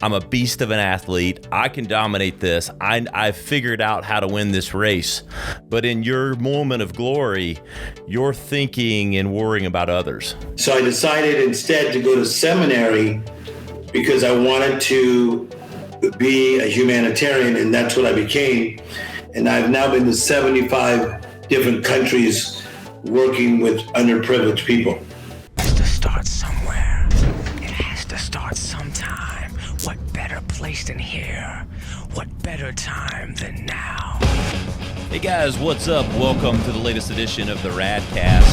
I'm a beast of an athlete. I can dominate this. I've figured out how to win this race. But in your moment of glory, you're thinking and worrying about others. So I decided instead to go to seminary because I wanted to be a humanitarian, and that's what I became. And I've now been to 75 different countries working with underprivileged people. It has to start somewhere. It has to start sometime. What better place than here? What better time than now? Hey guys, what's up? Welcome to the latest edition of the Radcast.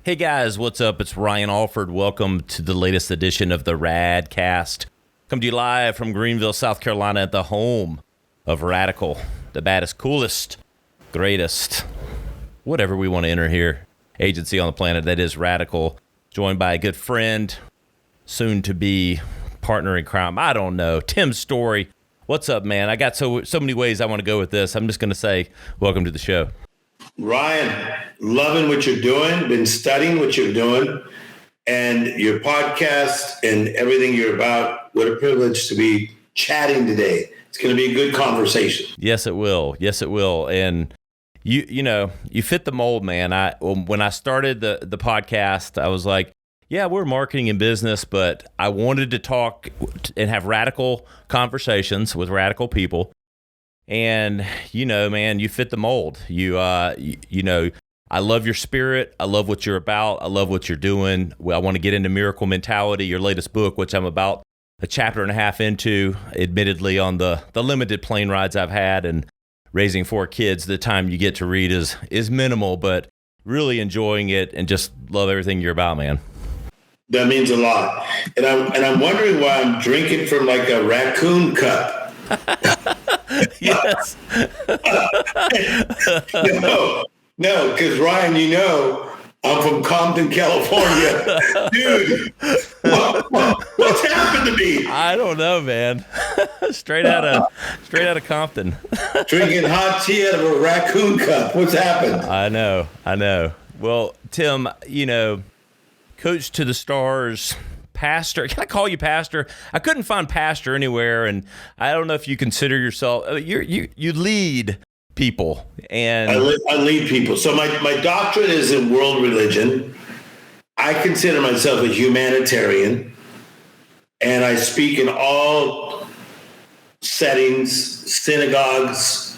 Hey guys, what's up? It's Ryan Alford. Welcome to the latest edition of the Radcast. Come to you live from Greenville, South Carolina, at the home of Radical, the baddest, coolest, greatest, whatever we want to enter here, agency on the planet that is Radical, joined by a good friend, soon to be partner in crime. I don't know, Tim Storey. What's up, man? I got so many ways I want to go with this. I'm just going to say, welcome to the show. Ryan, loving what you're doing, been studying what you're doing, and your podcast and everything you're about. What a privilege to be chatting today. It's going to be a good conversation. Yes, it will. Yes, it will. And you know, you fit the mold, man. When I started the podcast, I was like, yeah, we're marketing and business, but I wanted to talk and have radical conversations with radical people. And, you know, man, you fit the mold. You know, I love your spirit. I love what you're about. I love what you're doing. I want to get into Miracle Mentality, your latest book, which I'm about a chapter and a half into, admittedly, on the limited plane rides I've had, and raising 4 kids, the time you get to read is minimal, but really enjoying it and just love everything you're about, man. That means a lot. And I'm wondering why I'm drinking from like a raccoon cup. Yes. No, because Ryan, you know, I'm from Compton, California. Dude, what's happened to me? I don't know, man. straight out of Compton. Drinking hot tea out of a raccoon cup. What's happened? I know. Well, Tim, you know, Coach to the Stars, pastor. Can I call you pastor? I couldn't find pastor anywhere, and I don't know if you consider yourself. You lead people, and I lead people. So my doctorate is in world religion. I consider myself a humanitarian, and I speak in all settings: synagogues,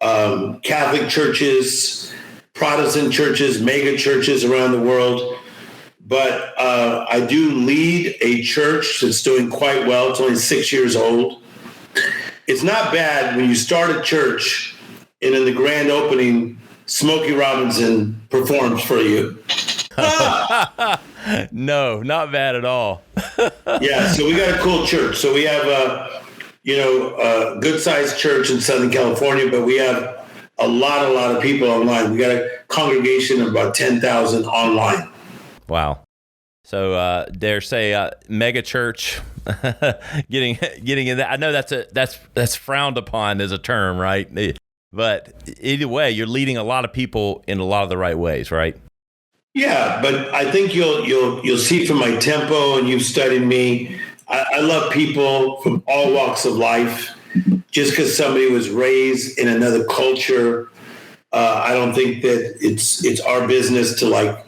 Catholic churches, Protestant churches, mega churches around the world. But I do lead a church that's doing quite well. It's only 6 years old. It's not bad when you start a church and in the grand opening, Smokey Robinson performs for you. No, not bad at all. Yeah, so we got a cool church. So we have a good-sized church in Southern California, but we have a lot of people online. We got a congregation of about 10,000 online. Wow. So dare say mega church getting in that. I know that's frowned upon as a term, right? But either way, you're leading a lot of people in a lot of the right ways, right? Yeah, but I think you'll see from my tempo, and you've studied me. I love people from all walks of life. Just because somebody was raised in another culture, I don't think that it's our business to like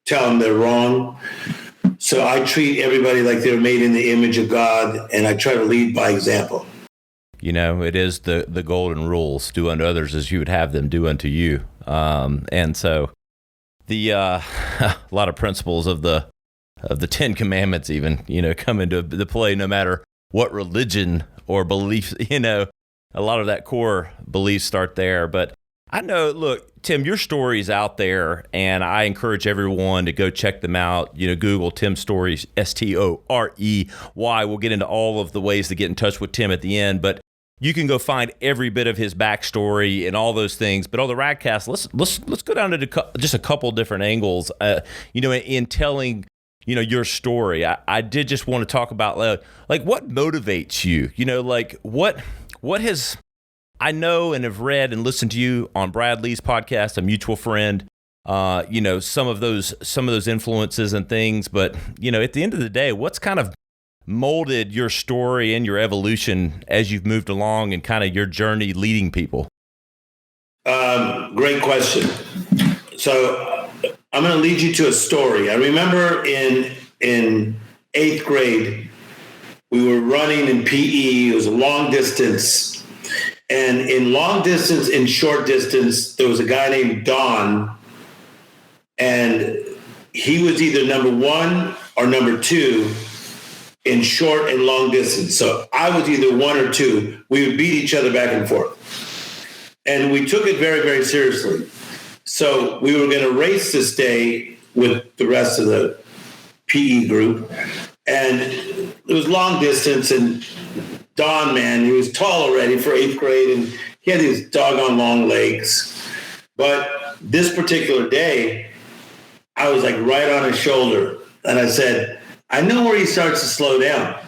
tell them they're wrong. So I treat everybody like they're made in the image of God, and I try to lead by example. You know, it is the golden rules: do unto others as you would have them do unto you. And so the a lot of principles of the 10 Commandments even, you know, come into the play no matter what religion or belief. You know, a lot of that core beliefs start there. But I know, look, Tim, your story's out there, and I encourage everyone to go check them out. You know, Google Tim Storey, Storey. We'll get into all of the ways to get in touch with Tim at the end, but you can go find every bit of his backstory and all those things. But on the Radcast, let's go down to just a couple different angles. You know, in telling, you know, your story, I did just want to talk about like what motivates you. You know, like what has. I know and have read and listened to you on Bradley's podcast, a mutual friend, some of those influences and things. But, at the end of the day, what's kind of molded your story and your evolution as you've moved along and kind of your journey leading people? Great question. So I'm going to lead you to a story. I remember in 8th grade, we were running in PE. It was a long distance. And in long distance, in short distance, there was a guy named Don. And he was either number 1 or number 2 in short and long distance. So I was either 1 or 2. We would beat each other back and forth. And we took it very, very seriously. So we were going to race this day with the rest of the PE group. And it was long distance. And Don, man, he was tall already for 8th grade. And he had these doggone long legs. But this particular day, I was like right on his shoulder. And I said, I know where he starts to slow down.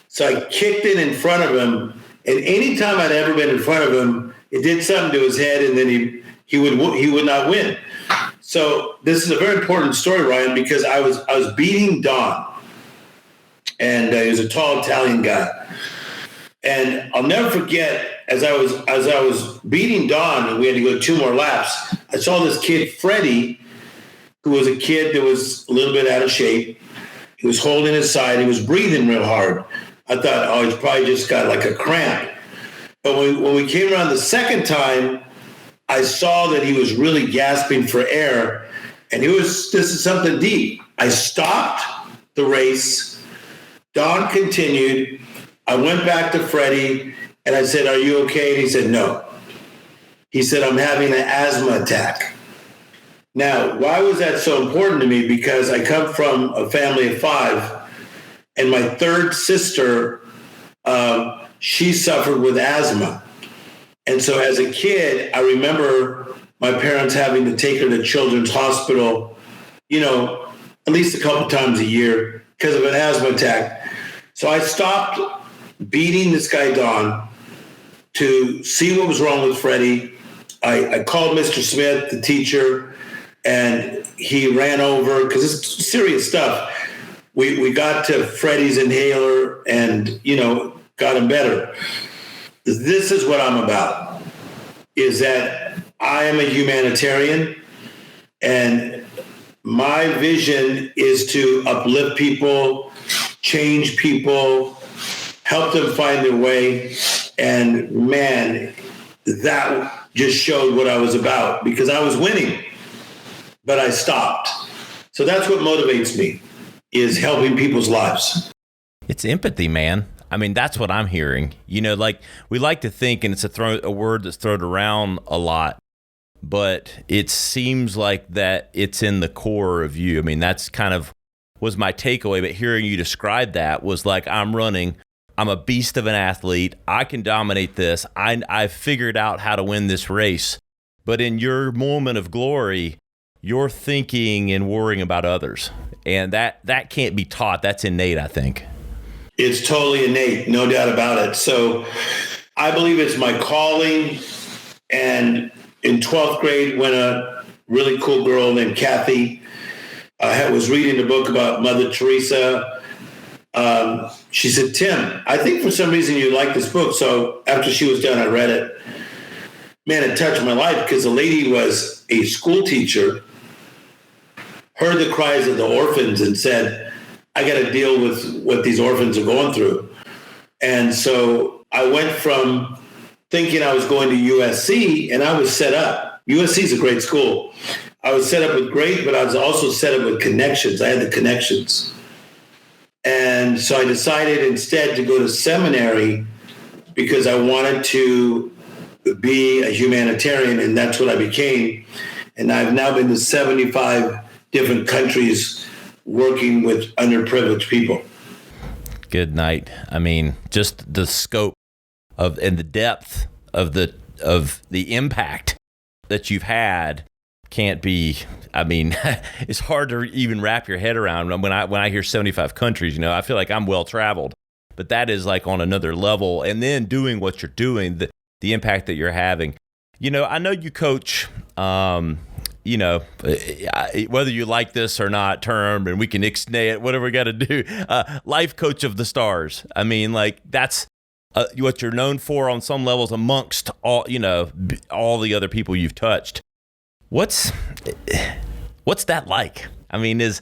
So I kicked it in front of him. And anytime I'd ever been in front of him, it did something to his head, and then he would not win. So this is a very important story, Ryan, because I was beating Don, and he was a tall Italian guy. And I'll never forget, as I was beating Don, and we had to go 2 more laps, I saw this kid, Freddie, who was a kid that was a little bit out of shape. He was holding his side. He was breathing real hard. I thought, oh, he's probably just got like a cramp. But when we came around the second time, I saw that he was really gasping for air, and this is something deep. I stopped the race. Don continued. I went back to Freddie, and I said, are you okay? And he said, no. He said, I'm having an asthma attack. Now, why was that so important to me? Because I come from a family of 5, and my 3rd sister, she suffered with asthma. And so as a kid, I remember my parents having to take her to Children's Hospital, at least a couple times a year because of an asthma attack. So I stopped beating this guy, Don, to see what was wrong with Freddie. I called Mr. Smith, the teacher, and he ran over because it's serious stuff. We got to Freddie's inhaler and, got him better. This is what I'm about, is that I am a humanitarian, and my vision is to uplift people, change people, help them find their way. And man, that just showed what I was about, because I was winning, but I stopped. So that's what motivates me, is helping people's lives. It's empathy, man. I mean, that's what I'm hearing. Like we like to think, and it's a word that's thrown around a lot, but it seems like that it's in the core of you. I mean, that's kind of was my takeaway, but hearing you describe that was like, I'm running, I'm a beast of an athlete, I can dominate this, I've figured out how to win this race. But in your moment of glory, you're thinking and worrying about others. And that can't be taught. That's innate, I think. It's totally innate, no doubt about it. So I believe it's my calling. And in 12th grade, when a really cool girl named Kathy was reading a book about Mother Teresa, she said, Tim, I think for some reason you like this book. So after she was done, I read it. Man, it touched my life, because the lady was a school teacher, heard the cries of the orphans, and said, I got to deal with what these orphans are going through. And so I went from thinking I was going to USC, and I was set up. USC is a great school. I was set up with great, but I was also set up with connections. I had the connections. And so I decided instead to go to seminary, because I wanted to be a humanitarian, and that's what I became. And I've now been to 75 different countries working with underprivileged people. Good night. I mean, just the scope of and the depth of the impact that you've had can't be. I mean, it's hard to even wrap your head around. When I hear 75 countries, I feel like I'm well traveled, but that is like on another level. And then doing what you're doing, the impact that you're having. I know you coach whether you like this or not term, and we can ixnay it, whatever we got to do, life coach of the stars. I mean, like, that's what you're known for on some levels amongst all the other people you've touched. What's that like? I mean, it's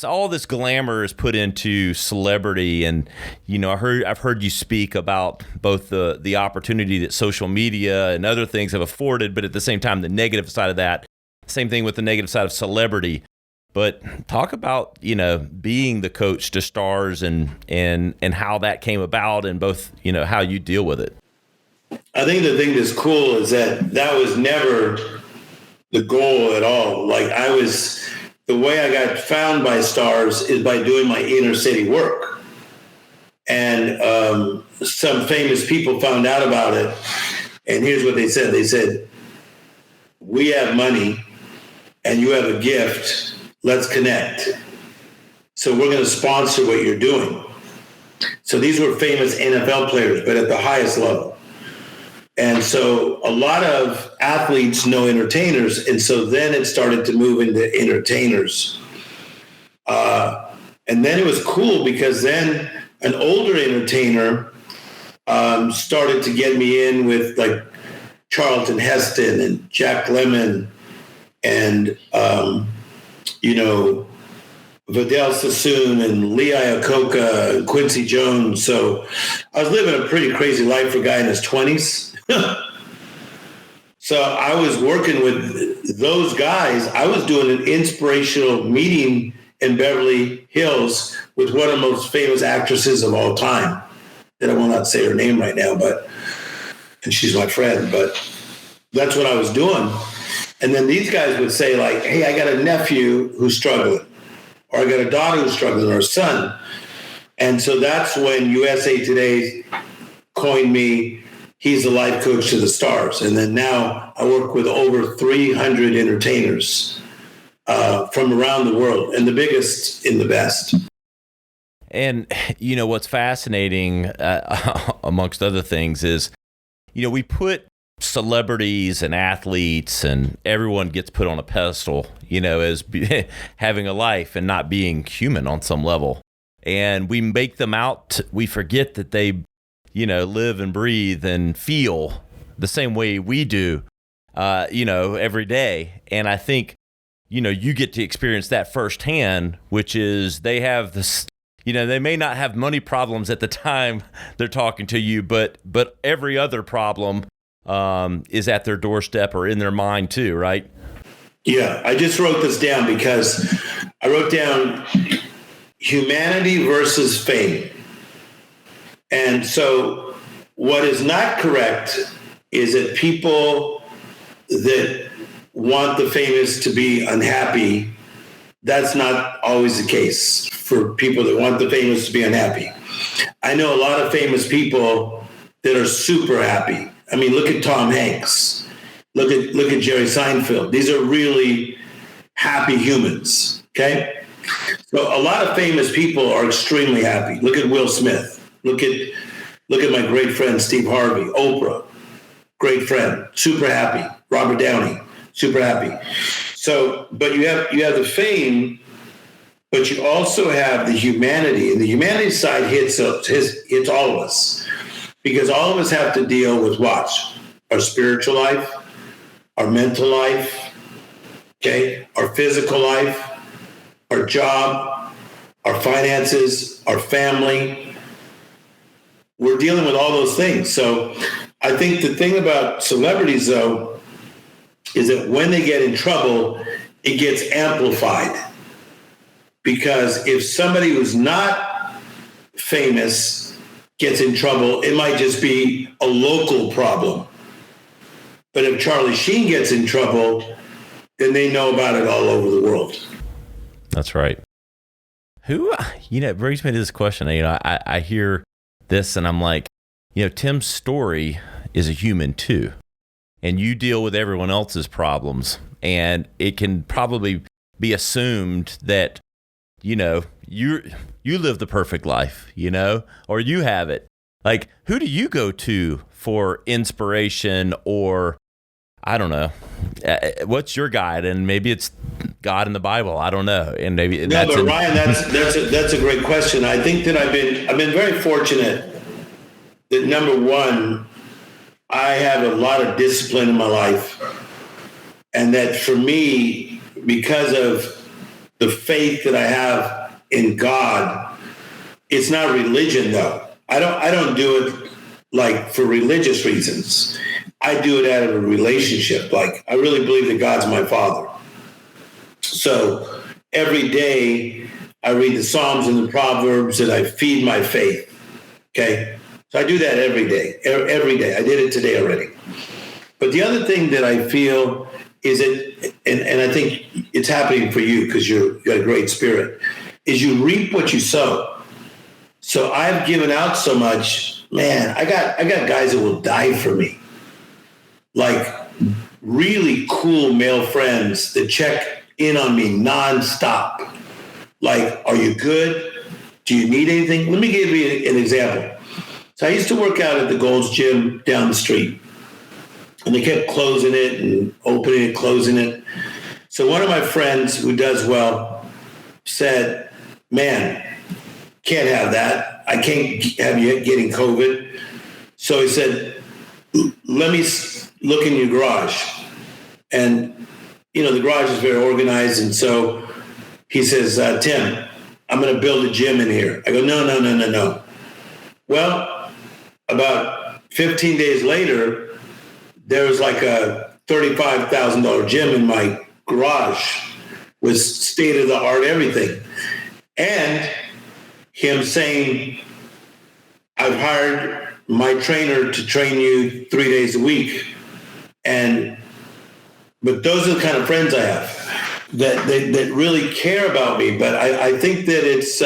all this glamour is put into celebrity, and I've heard you speak about both the opportunity that social media and other things have afforded, but at the same time the negative side of that. Same thing with the negative side of celebrity. But talk about being the coach to stars and how that came about, and both how you deal with it. I think the thing that's cool is that was never the goal at all. Like, the way I got found by stars is by doing my inner city work. And some famous people found out about it. And here's what they said. They said, "We have money and you have a gift. Let's connect. So we're going to sponsor what you're doing." So these were famous NFL players, but at the highest level. And so a lot of athletes know entertainers. And so then it started to move into entertainers. And then it was cool because then an older entertainer started to get me in with like Charlton Heston and Jack Lemmon and, Vidal Sassoon and Lee Iacocca and Quincy Jones. So I was living a pretty crazy life for a guy in his 20s. So I was working with those guys. I was doing an inspirational meeting in Beverly Hills with one of the most famous actresses of all time. That I will not say her name right now, and she's my friend, but that's what I was doing. And then these guys would say like, "Hey, I got a nephew who's struggling, or I got a daughter who's struggling, or a son." And so that's when USA Today coined me, "He's the life coach to the stars." And then now I work with over 300 entertainers from around the world, and the biggest and the best. And what's fascinating, amongst other things, is we put celebrities and athletes and everyone gets put on a pedestal, as having a life and not being human on some level. And we make them out. We forget that they live and breathe and feel the same way we do, every day. And I think, you get to experience that firsthand, which is they have this, they may not have money problems at the time they're talking to you, but every other problem is at their doorstep or in their mind too, right? Yeah, I just wrote this down because I wrote down humanity versus fame. And so what is not correct is that people that want the famous to be unhappy, that's not always the case for people that want the famous to be unhappy. I know a lot of famous people that are super happy. I mean, look at Tom Hanks. Look at Jerry Seinfeld. These are really happy humans, okay? So a lot of famous people are extremely happy. Look at Will Smith. Look at my great friend Steve Harvey, Oprah, great friend, super happy. Robert Downey, super happy. So, but you have the fame, but you also have the humanity, and the humanity side hits all of us, because all of us have to deal with what? Our spiritual life, our mental life, okay, our physical life, our job, our finances, our family. We're dealing with all those things. So I think the thing about celebrities, though, is that when they get in trouble, it gets amplified. Because if somebody who's not famous gets in trouble, it might just be a local problem. But if Charlie Sheen gets in trouble, then they know about it all over the world. That's right. Who, it brings me to this question. I hear this and I'm like, Tim Storey is a human too. And you deal with everyone else's problems. And it can probably be assumed that, you live the perfect life, or you have it. Like, who do you go to for inspiration or I don't know. What's your guide? And maybe it's God in the Bible. I don't know. And maybe no, but Ryan, that's a great question. I think that I've been very fortunate that, number one, I have a lot of discipline in my life, and that for me, because of the faith that I have in God, it's not religion though. I don't do it like for religious reasons. I do it out of a relationship. Like, I really believe that God's my father. So every day I read the Psalms and the Proverbs and I feed my faith. Okay. So I do that every day. Every day. I did it today already. But the other thing that I feel is that, and I think it's happening for you because you got a great spirit, is you reap what you sow. So I've given out so much, man. I got guys that will die for me. Like really cool male friends that check in on me nonstop. Like, are you good? Do you need anything? Let me give you an example. So I used to work out at the Gold's Gym down the street, and they kept closing it and opening and closing it. So one of my friends who does well said, man, can't have that. I can't have you getting COVID. So he said, let me look in your garage. And, you know, the garage is very organized. And so he says, Tim, I'm going to build a gym in here. I go, no. Well, about 15 days later, there was like a $35,000 gym in my garage with state-of-the-art everything. And him saying, I've hired my trainer to train you 3 days a week. But those are the kind of friends I have that really care about me. But I think that it's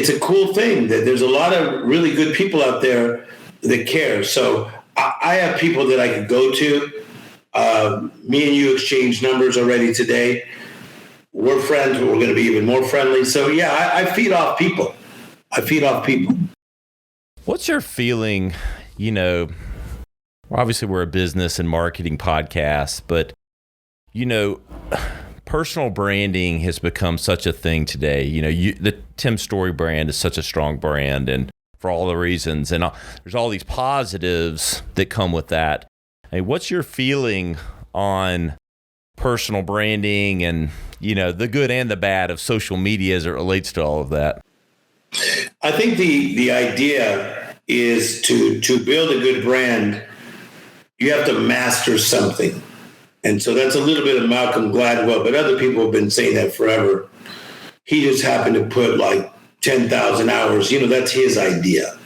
a cool thing that there's a lot of really good people out there that care. So I have people that I could go to. Me and you exchanged numbers already today. We're friends, but we're going to be even more friendly. So yeah, I feed off people. What's your feeling? You know, obviously we're a business and marketing podcast, but you know, personal branding has become such a thing today. You know, the Tim Storey brand is such a strong brand, and for all the reasons, and there's all these positives that come with that. Hey, what's your feeling on personal branding and, you know, the good and the bad of social media as it relates to all of that? I think the idea is to build a good brand, you have to master something. And so that's a little bit of Malcolm Gladwell, but other people have been saying that forever. He just happened to put like 10,000 hours, you know, that's his idea.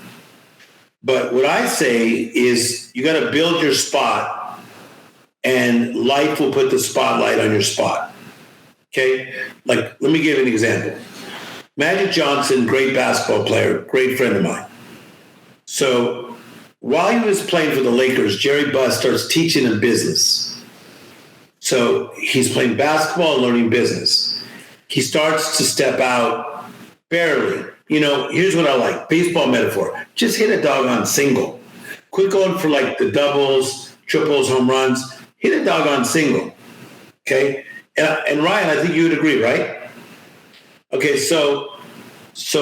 But what I say is you got to build your spot, and life will put the spotlight on your spot. Okay? Like, let me give an example. Magic Johnson, great basketball player, great friend of mine. So while he was playing for the Lakers, Jerry Buss starts teaching him business. So he's playing basketball and learning business. He starts to step out barely. You know, here's what I like. Baseball metaphor. Just hit a doggone single. Quit going for like the doubles, triples, home runs. Hit a doggone single. Okay? And Ryan, I think you would agree, right? Okay, so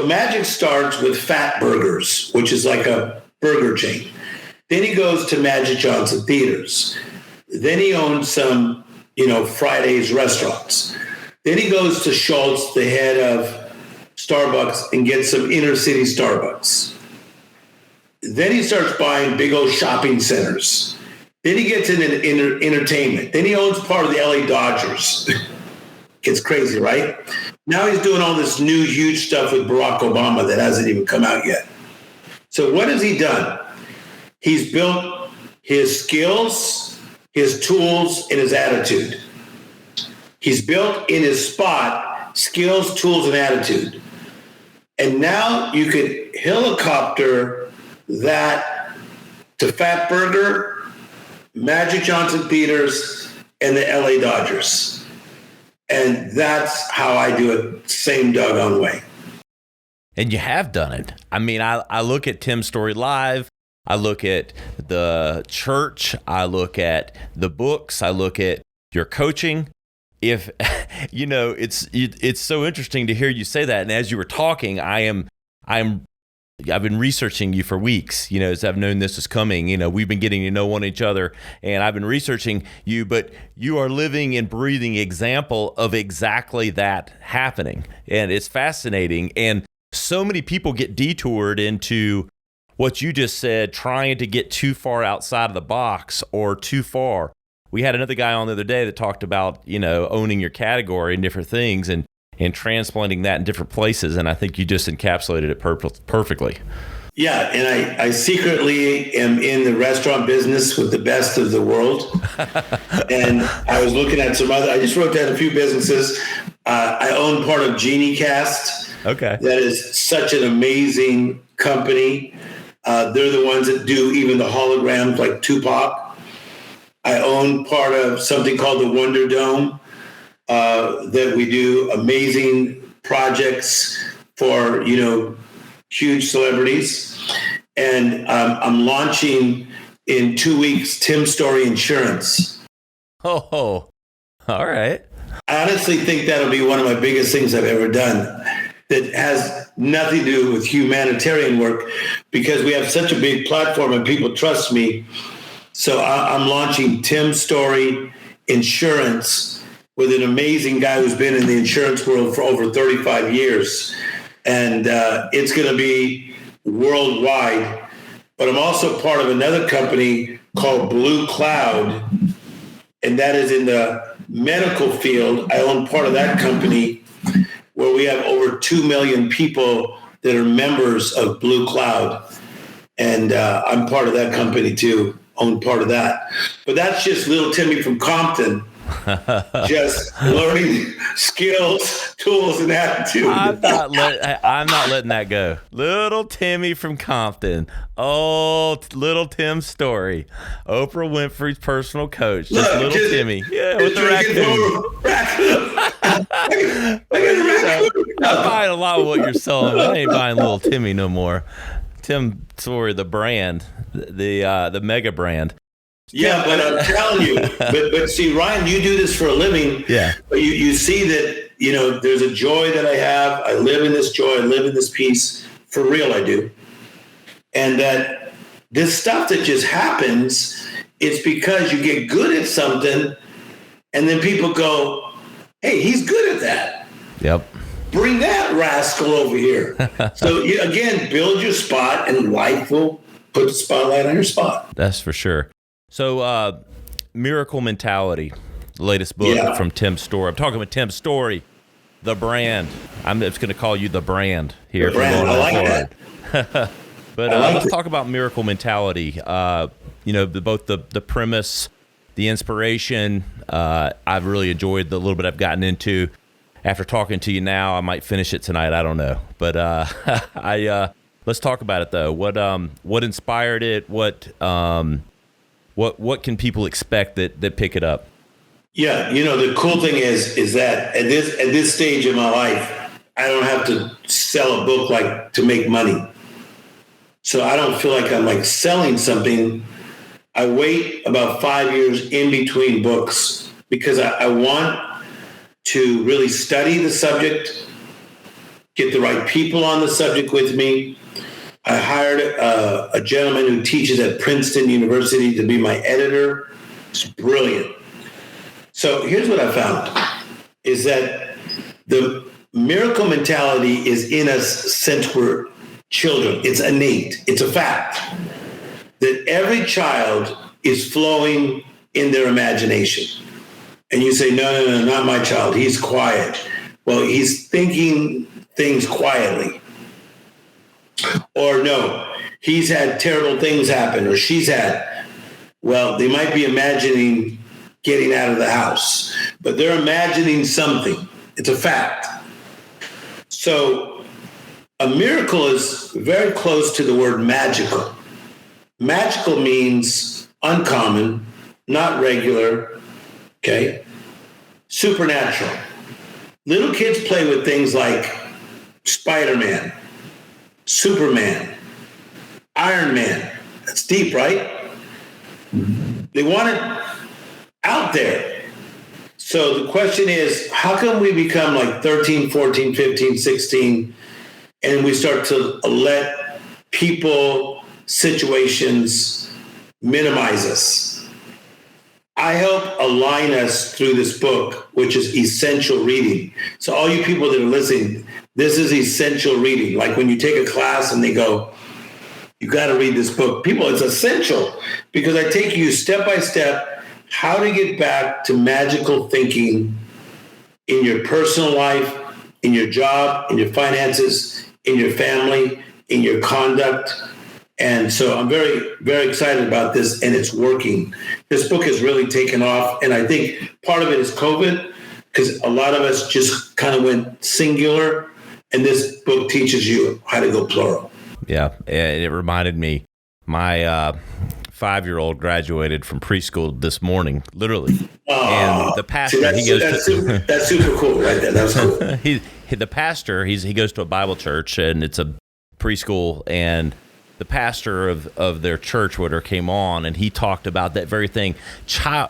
Magic starts with Fat Burgers, which is like a burger chain. Then he goes to Magic Johnson Theaters. Then he owns some, you know, Fridays restaurants. Then he goes to Schultz, the head of Starbucks, and gets some inner city Starbucks. Then he starts buying big old shopping centers. Then he gets into entertainment. Then he owns part of the LA Dodgers. Gets crazy, right? Now he's doing all this new huge stuff with Barack Obama that hasn't even come out yet. So what has he done? He's built his skills, his tools, and his attitude. He's built in his spot skills, tools, and attitude. And now you could helicopter that to Fat Burger, Magic Johnson Theaters, and the LA Dodgers. And that's how I do it, same doggone way. And you have done it. I mean, I look at Tim Storey live. I look at the church. I look at the books. I look at your coaching. If it's so interesting to hear you say that. And as you were talking, I've been researching you for weeks, as I've known this is coming. We've been getting to know each other, and I've been researching you, but you are living and breathing example of exactly that happening. And it's fascinating. And so many people get detoured into what you just said, trying to get too far outside of the box or too far. We had another guy on the other day that talked about, owning your category and different things and transplanting that in different places. And I think you just encapsulated it perfectly. Yeah. And I secretly am in the restaurant business with the best of the world. And I was looking at I just wrote down a few businesses. I own part of GenieCast. Okay. That is such an amazing company. They're the ones that do even the holograms like Tupac. I own part of something called the Wonder Dome. That we do amazing projects for, huge celebrities. And I'm launching in 2 weeks, Tim Storey Insurance. Oh, all right. I honestly think that'll be one of my biggest things I've ever done that has nothing to do with humanitarian work, because we have such a big platform and people trust me. So I'm launching Tim Storey Insurance with an amazing guy who's been in the insurance world for over 35 years. And it's going to be worldwide. But I'm also part of another company called Blue Cloud, and that is in the medical field. I own part of that company where we have over 2 million people that are members of Blue Cloud. And I'm part of that company too, own part of that. But that's just little Timmy from Compton. Just learning skills, tools, and attitude. I'm not letting that go. Little Timmy from Compton. Oh, little Tim Storey, Oprah Winfrey's personal coach. Just Timmy. Yeah, with the raccoon. I'm buying a lot of what you're selling. I ain't buying little Timmy no more. Tim Storey, the brand, the mega brand. Yeah, but I'm telling you, but see, Ryan, you do this for a living. Yeah. But you see that, there's a joy that I have. I live in this joy. I live in this peace. For real, I do. And that this stuff that just happens, it's because you get good at something and then people go, hey, he's good at that. Yep. Bring that rascal over here. So again, build your spot and life will put the spotlight on your spot. That's for sure. So, Miracle Mentality, the latest book from Tim Storey. I'm talking with Tim Storey, the brand. I'm just going to call you the brand here. The brand. I like that. But let's talk about Miracle Mentality. Both the premise, the inspiration. I've really enjoyed the little bit I've gotten into. After talking to you now, I might finish it tonight. I don't know, but let's talk about it though. What inspired it? What can people expect that pick it up? Yeah, the cool thing is that at this stage in my life, I don't have to sell a book like to make money. So I don't feel like I'm like selling something. I wait about 5 years in between books because I want to really study the subject, get the right people on the subject with me. I hired a gentleman who teaches at Princeton University to be my editor. It's brilliant. So here's what I found, is that the miracle mentality is in us since we're children. It's innate. It's a fact that every child is flowing in their imagination. And you say, no, not my child. He's quiet. Well, he's thinking things quietly. Or no, he's had terrible things happen, or she's had. Well, they might be imagining getting out of the house, but they're imagining something. It's a fact. So a miracle is very close to the word magical. Magical means uncommon, not regular, okay? Supernatural. Little kids play with things like Spider-Man, Superman, Iron Man. It's deep, right? They want it out there. So the question is, how come we become like 13, 14, 15, 16, and we start to let people, situations minimize us? I help align us through this book, which is essential reading. So all you people that are listening, this is essential reading. Like when you take a class and they go, you got to read this book. People, it's essential because I take you step by step how to get back to magical thinking in your personal life, in your job, in your finances, in your family, in your conduct. And so I'm very, very excited about this, and it's working. This book has really taken off, and I think part of it is COVID, because a lot of us just kind of went singular, and this book teaches you how to go plural. Yeah, it reminded me, my 5-year-old graduated from preschool this morning, literally. And the pastor, that's super cool right there. That's cool. The pastor, he goes to a Bible church, and it's a preschool, and the pastor of their church came on, and he talked about that very thing.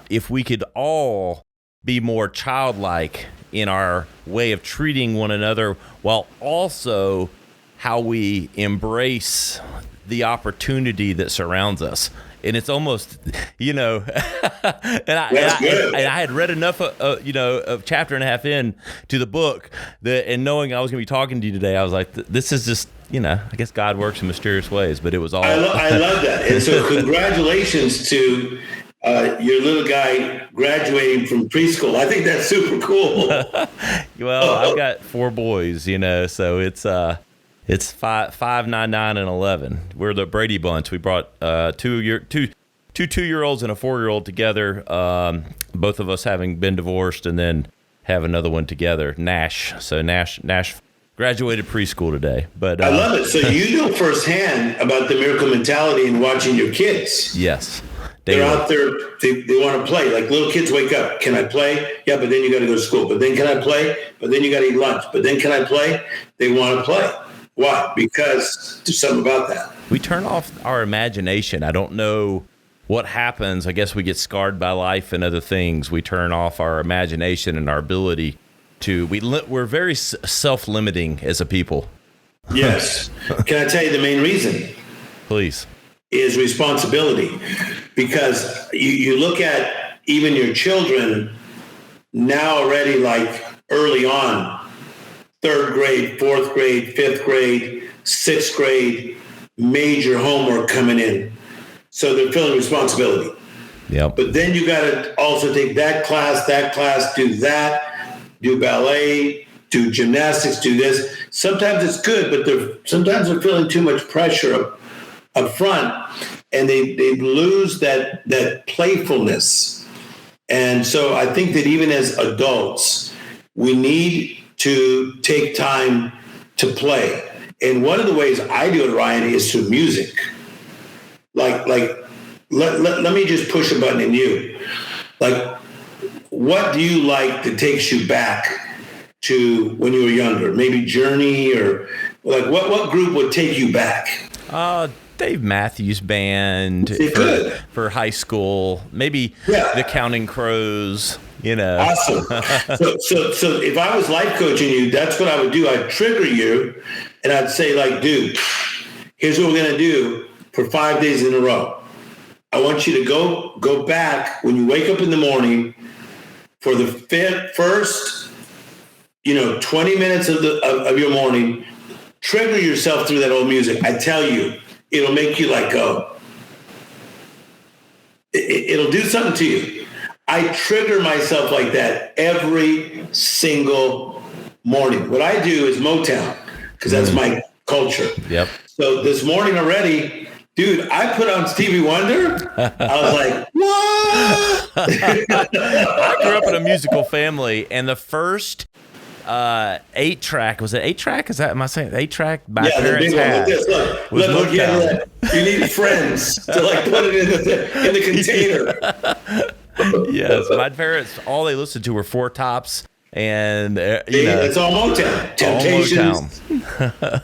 If we could all be more childlike in our way of treating one another, while also how we embrace the opportunity that surrounds us. And it's almost, and I had read enough, a chapter and a half in to the book and knowing I was going to be talking to you today, I was like, this is just, I guess God works in mysterious ways, but it was all. I love that. And so congratulations to your little guy graduating from preschool. I think that's super cool. Well, I've got 4 boys, so it's 5, 9, 9, and 11. We're the Brady Bunch. We brought 2 2-year-olds and a 4-year-old together. Both of us having been divorced, and then have another one together, Nash. So Nash graduated preschool today. But I love it. So you know firsthand about the miracle mentality and watching your kids. Yes. They're out there. They want to play. Like little kids wake up. Can I play? Yeah, but then you got to go to school. But then can I play? But then you got to eat lunch. But then can I play? They want to play. Why? Because there's something about that. We turn off our imagination. I don't know what happens. I guess we get scarred by life and other things. We turn off our imagination and our ability to. We're very self-limiting as a people. Yes. Can I tell you the main reason? Please. Is responsibility. Because you look at even your children now already, like early on, 3rd grade, 4th grade, 5th grade, 6th grade, major homework coming in. So they're feeling responsibility. Yep. But then you got to also take that class, do that, do ballet, do gymnastics, do this. Sometimes it's good, but sometimes they're feeling too much pressure up front, and they lose that playfulness. And so I think that even as adults, we need to take time to play. And one of the ways I do it, Ryan, is through music. Let me just push a button in you. Like, what do you like that takes you back to when you were younger? Maybe Journey, or like what group would take you back? Dave Matthews Band for high school. Maybe the Counting Crows. Awesome. So if I was life coaching you, that's what I would do. I'd trigger you, and I'd say, like, dude, here's what we're going to do for 5 days in a row. I want you to go back when you wake up in the morning for the first, 20 minutes of your morning. Trigger yourself through that old music. I tell you, it'll make you let go. It'll do something to you. I trigger myself like that every single morning. What I do is Motown, because that's my culture. Yep. So this morning already, dude, I put on Stevie Wonder. I was like, what? I grew up in a musical family, and the first 8-track, was it 8-track? Am I saying 8-track? My parents had. Look, you need friends to put it in the container. Yes, my parents, all they listened to were Four Tops, and it's all Motown. Temptations,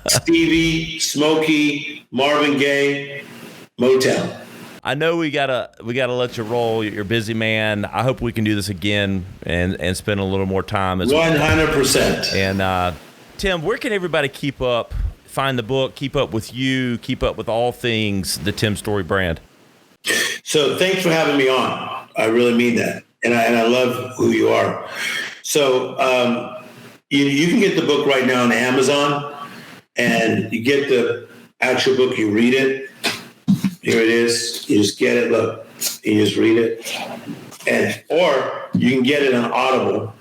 Stevie, Smokey, Marvin Gaye. Motown. I know we gotta let you roll. You're a busy man. I hope we can do this again and spend a little more time. 100%. And Tim, where can everybody find the book, keep up with you, keep up with all things the Tim Storey brand? So thanks for having me on. I really mean that. And I love who you are. So you can get the book right now on Amazon, and you get the actual book, you read it. Here it is. You just get it. Look, you just read it. Or you can get it on Audible,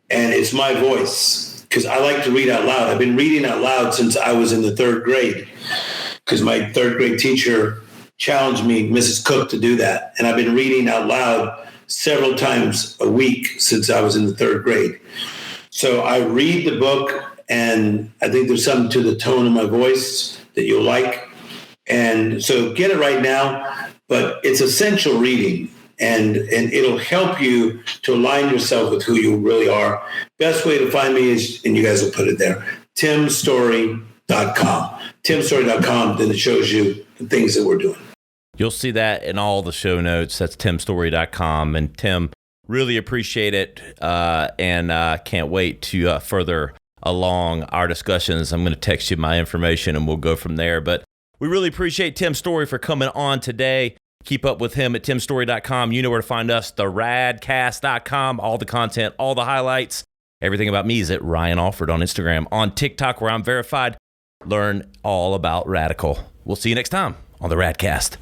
and it's my voice, because I like to read out loud. I've been reading out loud since I was in the third grade, because my third grade teacher challenged me, Mrs. Cook, to do that. And I've been reading out loud several times a week since I was in the third grade. So I read the book, and I think there's something to the tone of my voice that you'll like. And so get it right now, but it's essential reading, and it'll help you to align yourself with who you really are. Best way to find me is, and you guys will put it there, timstorey.com. Timstorey.com, then it shows you the things that we're doing. You'll see that in all the show notes. That's timstorey.com. And Tim, really appreciate it, and can't wait to further along our discussions. I'm going to text you my information, and we'll go from there. But we really appreciate Tim Storey for coming on today. Keep up with him at timstorey.com. You know where to find us, the radcast.com. All the content, all the highlights, everything about me is at Ryan Alford on Instagram, on TikTok, where I'm verified. Learn all about Radical. We'll see you next time on the Radcast.